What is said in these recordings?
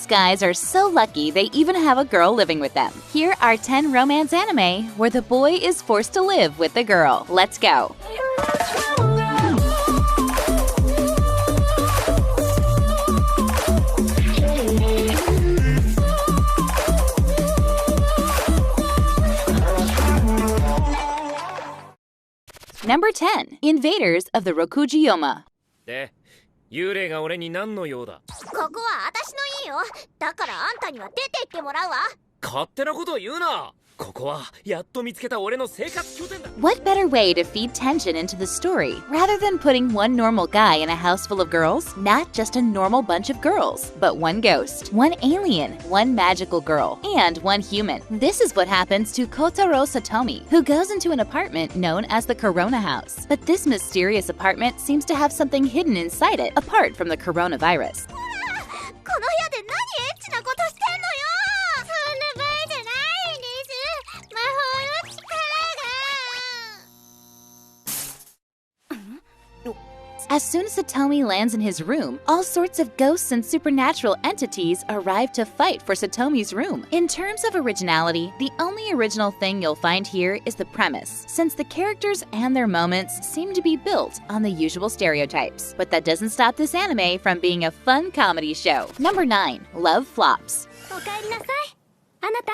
guys are so lucky they even have a girl living with them. Here are 10 romance anime where the boy is forced to live with the girl. Let's go! Number 10. Invaders of the Rokujiyoma. で、幽霊が俺に何の用だ？ここは私の家よ。だからあんたには出て行ってもらうわ。勝手なこと言うな。ここはやっと見つけた俺の生活拠点だ。 What better way to feed tension into the story rather than putting one normal guy in a house full of girls? Not just a normal bunch of girls, but one ghost, one alien, one magical girl, and one human. This is what happens to Kotaro Satomi, who goes into an apartment known as the Corona House. But this mysterious apartment seems to have something hidden inside it, apart from the coronavirus. この部屋で何エッチなことしてんのよ。そんな場合じゃないんです。魔法の力が。As soon as Satomi lands in his room, all sorts of ghosts and supernatural entities arrive to fight for Satomi's room. In terms of originality, the only original thing you'll find here is the premise, since the characters and their moments seem to be built on the usual stereotypes. But that doesn't stop this anime from being a fun comedy show. Number 9. Love Flops. おかえりなさい。あなた。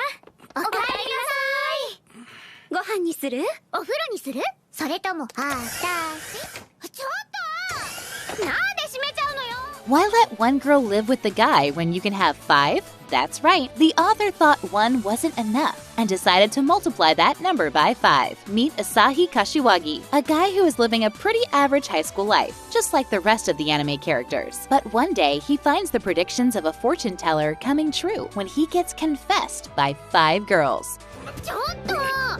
おかえりなさい。ご飯にする？お風呂にする？それともちょっと！なんで閉めちゃうのよ。 Why let one girl live with the guy when you can have 5? That's right, the author thought 1 wasn't enough and decided to multiply that number by 5. Meet Asahi Kashiwagi, a guy who is living a pretty average high school life, just like the rest of the anime characters. But one day, he finds the predictions of a fortune teller coming true when he gets confessed by 5 girls. ちょっと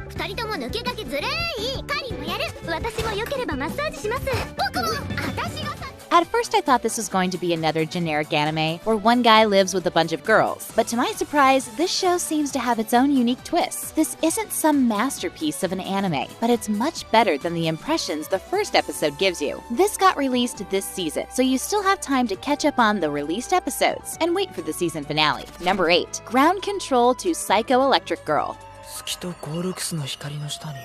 二人とも抜け駆けずるい。カリもやる。私も良ければマッサージします。僕も私がさ。 At first, I thought this was going to be another generic anime where one guy lives with a bunch of girls. But to my surprise, this show seems to have its own unique twists. This isn't some masterpiece of an anime, but it's much better than the impressions the first episode gives you. This got released this season, so you still have time to catch up on the released episodes and wait for the season finale. Number 8. Ground Control to Psycho Electric Girl. 月とゴールクスの光の下に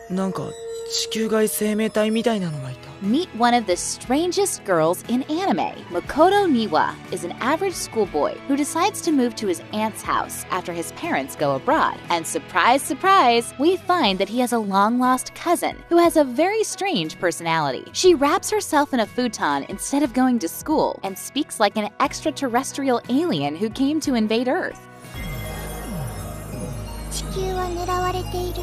なんか地球外生命体みたいなのがいた。 Meet one of the strangest girls in anime. Makoto Niwa is an average schoolboy who decides to move to his aunt's house after his parents go abroad. And surprise, surprise, we find that he has a long-lost cousin who has a very strange personality. She wraps herself in a futon instead of going to school and speaks like an extraterrestrial alien who came to invade Earth. 地球は狙われている。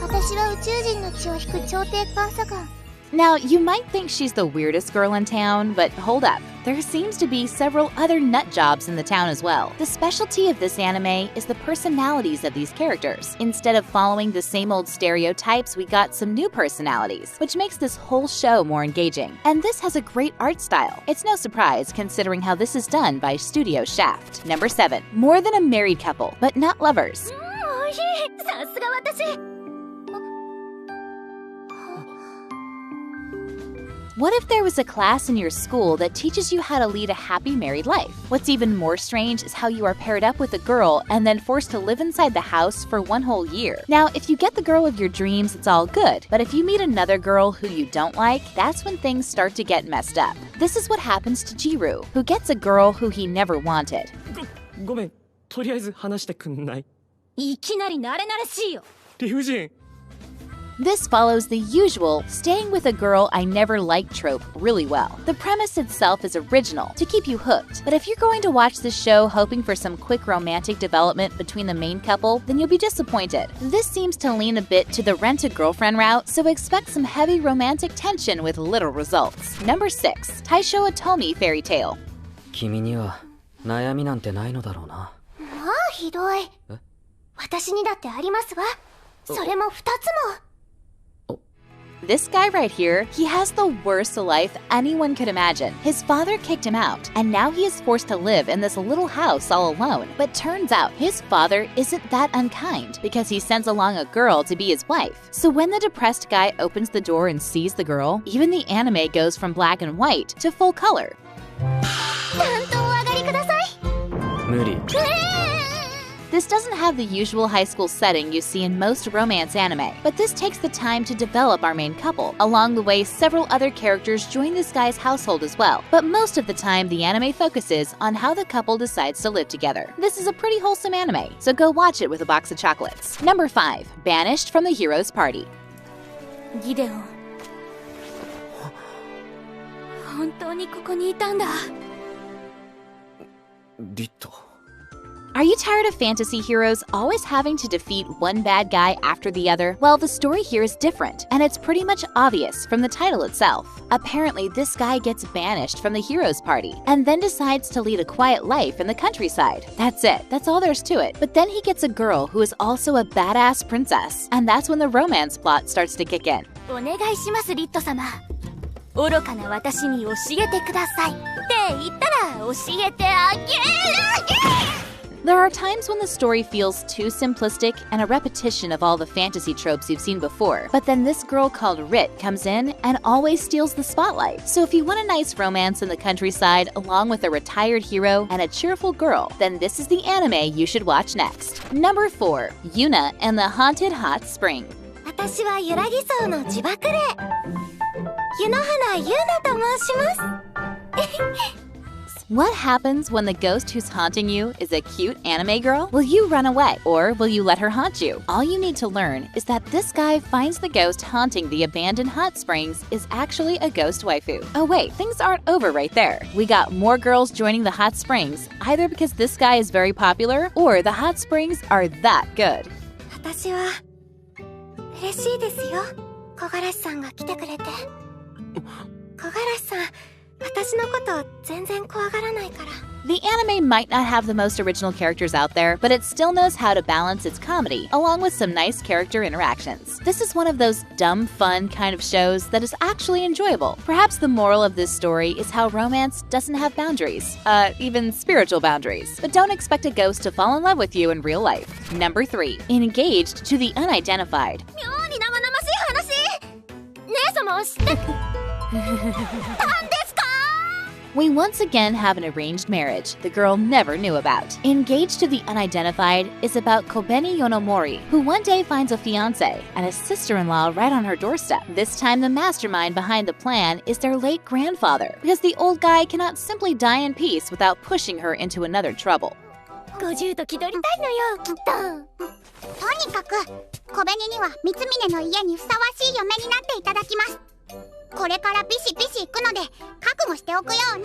私は宇宙人の血を引く超低観測眼。 Now, you might think she's the weirdest girl in town, but hold up. There seems to be several other nut jobs in the town as well. The specialty of this anime is the personalities of these characters. Instead of following the same old stereotypes, we got some new personalities, which makes this whole show more engaging. And this has a great art style. It's no surprise considering how this is done by Studio Shaft. Number 7. More than a married couple, but not lovers. おいしい。さすが私。 What if there was a class in your school that teaches you how to lead a happy married life? What's even more strange is how you are paired up with a girl and then forced to live inside the house for 1 whole year. Now, if you get the girl of your dreams, it's all good. But if you meet another girl who you don't like, that's when things start to get messed up. This is what happens to Jiru, who gets a girl who he never wanted. ごめん、とりあえず話してくんない？いきなり慣れ慣れしいよ。理不尽。 This follows the usual staying with a girl I never liked trope really well. The premise itself is original to keep you hooked, but if you're going to watch this show hoping for some quick romantic development between the main couple, then you'll be disappointed. This seems to lean a bit to the rent-a-girlfriend route, so expect some heavy romantic tension with little results. Number 6. Taisho Otomi Fairy Tale. 君には悩みなんてないのだろうな。まあひどい。私にだってありますわ。それも2つも。 This guy right here, he has the worst life anyone could imagine. His father kicked him out, and now he is forced to live in this little house all alone. But turns out his father isn't that unkind because he sends along a girl to be his wife. So when the depressed guy opens the door and sees the girl, even the anime goes from black and white to full color. なんと無理。 This doesn't have the usual high school setting you see in most romance anime, but this takes the time to develop our main couple. Along the way, several other characters join this guy's household as well, but most of the time the anime focuses on how the couple decides to live together. This is a pretty wholesome anime, so go watch it with a box of chocolates. Number 5. Banished from the Hero's Party. ギデオン、本当にここにいたんだ。リト。 Are you tired of fantasy heroes always having to defeat one bad guy after the other? Well, the story here is different, and it's pretty much obvious from the title itself. Apparently, this guy gets banished from the hero's party, and then decides to lead a quiet life in the countryside. That's it. That's all there's to it. But then he gets a girl who is also a badass princess, and that's when the romance plot starts to kick in. お願いします、リット様。愚かな私に教えてください。って言ったら教えてあげる。 There are times when the story feels too simplistic and a repetition of all the fantasy tropes you've seen before, but then this girl called Rit comes in and always steals the spotlight. So if you want a nice romance in the countryside along with a retired hero and a cheerful girl, then this is the anime you should watch next. Number 4. Yuna and the Haunted Hot Spring. 私は揺らぎ荘の地縛霊。湯の花ユーナと申します。 What happens when the ghost who's haunting you is a cute anime girl? Will you run away, or will you let her haunt you? All you need to learn is that this guy finds the ghost haunting the abandoned hot springs is actually a ghost waifu. Oh wait, things aren't over right there. We got more girls joining the hot springs, either because this guy is very popular, or the hot springs are that good. 私は嬉しいですよ。木枯らしさんが来てくれて。木枯らしさん。 私のこと全然怖がらないから。 The anime might not have the most original characters out there, but it still knows how to balance its comedy, along with some nice character interactions. This is one of those dumb, fun kind of shows that is actually enjoyable. Perhaps the moral of this story is how romance doesn't have boundaries, even spiritual boundaries. But don't expect a ghost to fall in love with you in real life. Number 3. Engaged to the Unidentified. 妙に生々しい話。姉様を知ってたんですか？ We once again have an arranged marriage the girl never knew about. Engaged to the Unidentified is about Kobeni Yonomori, who one day finds a fiancé and a sister-in-law right on her doorstep. This time the mastermind behind the plan is their late grandfather, because the old guy cannot simply die in peace without pushing her into another trouble. 50と気取りたいのよ、きっと。とにかく、小紅には三峰の家にふさわしい嫁になっていただきます。これからピシピシ行くので覚悟しておくように。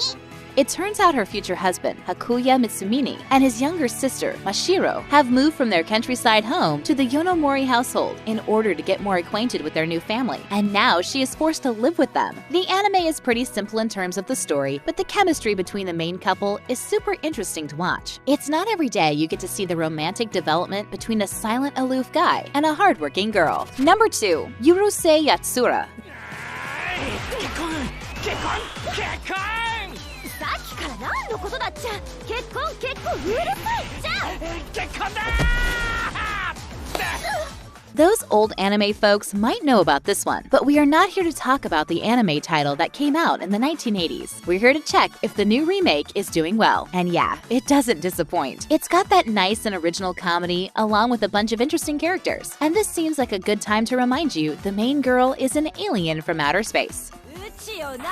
It turns out her future husband, Hakuya Mitsumini, and his younger sister, Mashiro, have moved from their countryside home to the Yonomori household in order to get more acquainted with their new family, and now she is forced to live with them. The anime is pretty simple in terms of the story, but the chemistry between the main couple is super interesting to watch. It's not every day you get to see the romantic development between a silent, aloof guy and a hardworking girl. Number 2. Yurusei Yatsura. さっきから何のことだっちゃ。結婚うるさいじゃ。結婚だ。 Those old anime folks might know about this one, but we are not here to talk about the anime title that came out in the 1980s. We're here to check if the new remake is doing well. And yeah, it doesn't disappoint. It's got that nice and original comedy along with a bunch of interesting characters. And this seems like a good time to remind you the main girl is an alien from outer space. うちをなめるな。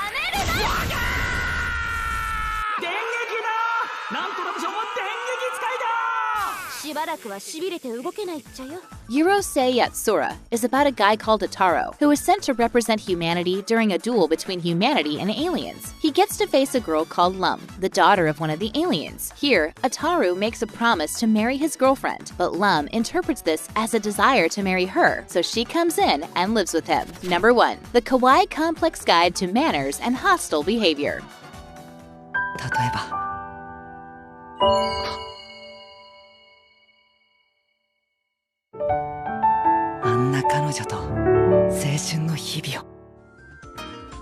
しばらくはしびれて動けないっちゃよ。 Yurosei Yatsura is about a guy called Ataro, who is sent to represent humanity during a duel between humanity and aliens. He gets to face a girl called Lum, the daughter of one of the aliens. Here, Ataru makes a promise to marry his girlfriend, but Lum interprets this as a desire to marry her, so she comes in and lives with him. Number 1. The Kawaii Complex Guide to Manners and Hostile Behavior. 例えばあんな彼女と青春の日々を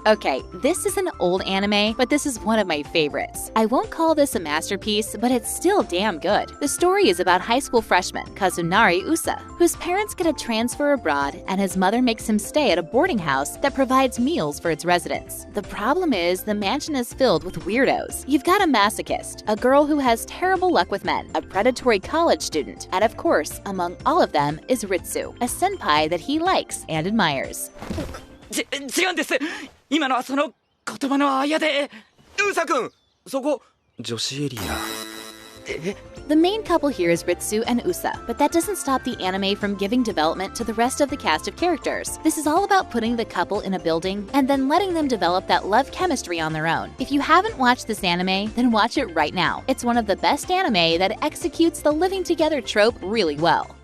Okay, this is an old anime, but this is one of my favorites. I won't call this a masterpiece, but it's still damn good. The story is about high school freshman Kazunari Usa, whose parents get a transfer abroad and his mother makes him stay at a boarding house that provides meals for its residents. The problem is the mansion is filled with weirdos. You've got a masochist, a girl who has terrible luck with men, a predatory college student, and of course, among all of them is Ritsu, a senpai that he likes and admires. 違うんです。今のはその言葉のあやで。ウサ君、そこ女子エリア。The main couple here is Ritsu and Usa, but that doesn't stop the anime from giving development to the rest of the cast of characters. This is all about putting the couple in a building and then letting them develop that love chemistry on their own. If you haven't watched this anime, then watch it right now. It's one of the best anime that executes the living together trope really well.